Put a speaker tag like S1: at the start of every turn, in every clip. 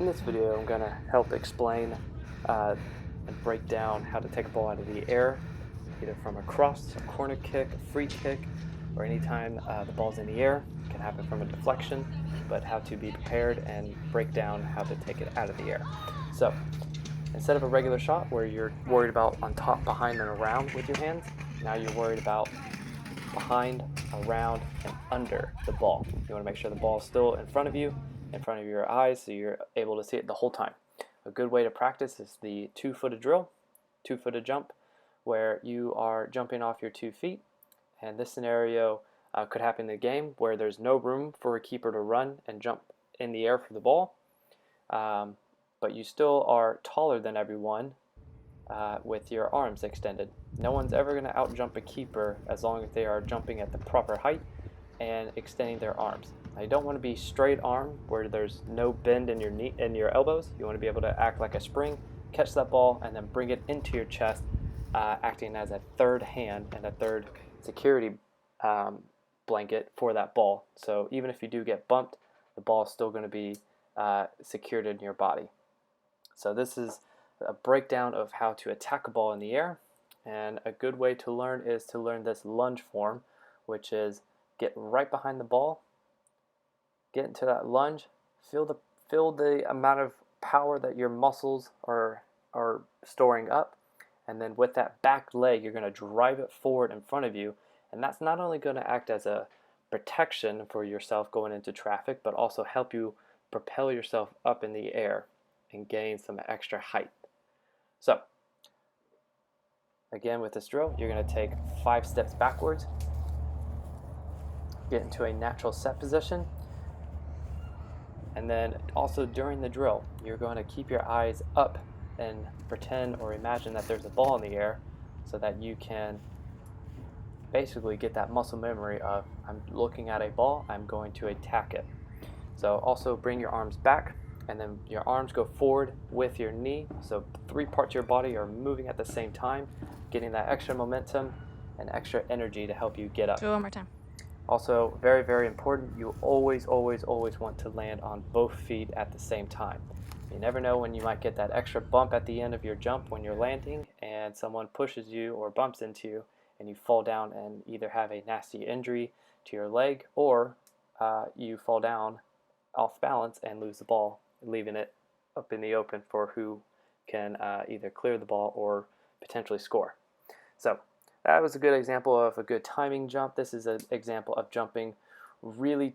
S1: In this video, I'm going to help explain and break down how to take a ball out of the air, either from a cross, a corner kick, a free kick, or anytime the ball's in the air. It can happen from a deflection, but how to be prepared and break down how to take it out of the air. So, instead of a regular shot where you're worried about on top, behind, and around with your hands, now you're worried about behind, around, and under the ball. You want to make sure the ball is still in front of you, in front of your eyes, so you're able to see it the whole time. A good way to practice is the two-footed drill, two-footed jump, where you are jumping off your 2 feet. And this scenario could happen in the game where there's no room for a keeper to run and jump in the air for the ball, but you still are taller than everyone with your arms extended. No one's ever going to outjump a keeper as long as they are jumping at the proper height and extending their arms. Now, you don't want to be straight arm where there's no bend in your knee and your elbows. You want to be able to act like a spring, catch that ball, and then bring it into your chest, acting as a third hand and a third security blanket for that ball. So even if you do get bumped, the ball is still going to be secured in your body. So this is a breakdown of how to attack a ball in the air, and a good way to learn is to learn this lunge form, which is get right behind the ball, get into that lunge, feel the amount of power that your muscles are storing up, and then with that back leg you're going to drive it forward in front of you, and that's not only going to act as a protection for yourself going into traffic, but also help you propel yourself up in the air and gain some extra height. So, again, with this drill, you're going to take 5 steps backwards, get into a natural set position, and then also during the drill, you're going to keep your eyes up and pretend or imagine that there's a ball in the air so that you can basically get that muscle memory of, I'm looking at a ball, I'm going to attack it. So also bring your arms back, and then your arms go forward with your knee, so 3 parts of your body are moving at the same time, getting that extra momentum and extra energy to help you get up.
S2: Do it one more time.
S1: Also, very, very important, you always want to land on both feet at the same time. You never know when you might get that extra bump at the end of your jump when you're landing and someone pushes you or bumps into you and you fall down and either have a nasty injury to your leg, or you fall down off balance and lose the ball, leaving it up in the open for who can either clear the ball or potentially score. So that was a good example of a good timing jump. This is an example of jumping really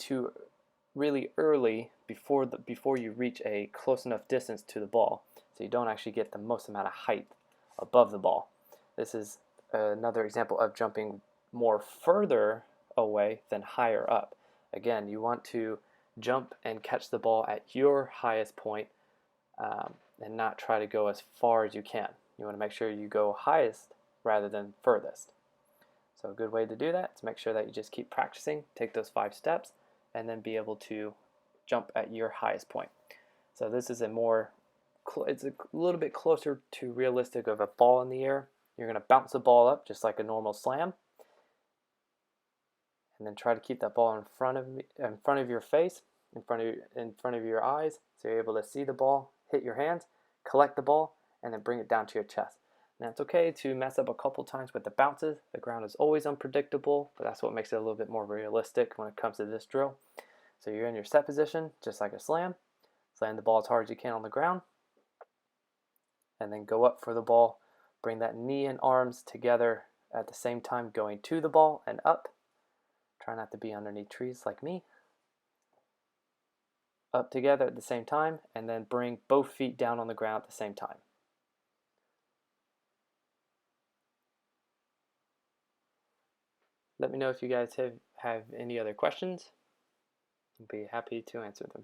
S1: early before you reach a close enough distance to the ball, so you don't actually get the most amount of height above the ball. This is another example of jumping more further away than higher up. Again, you want to jump and catch the ball at your highest point, and not try to go as far as you can. You want to make sure you go highest rather than furthest. So a good way to do that is make sure that you just keep practicing, take those 5 steps, and then be able to jump at your highest point. So this is it's a little bit closer to realistic of a ball in the air. You're going to bounce the ball up just like a normal slam, and then try to keep that ball in front of your face, in front of your eyes, so you're able to see the ball, hit your hands, collect the ball, and then bring it down to your chest. Now it's okay to mess up a couple times with the bounces. The ground is always unpredictable, but that's what makes it a little bit more realistic when it comes to this drill. So you're in your set position, just like a slam. Slam the ball as hard as you can on the ground, and then go up for the ball. Bring that knee and arms together at the same time, going to the ball and up. Try not to be underneath trees like me. Up together at the same time, and then bring both feet down on the ground at the same time. Let me know if you guys have any other questions. I'll be happy to answer them.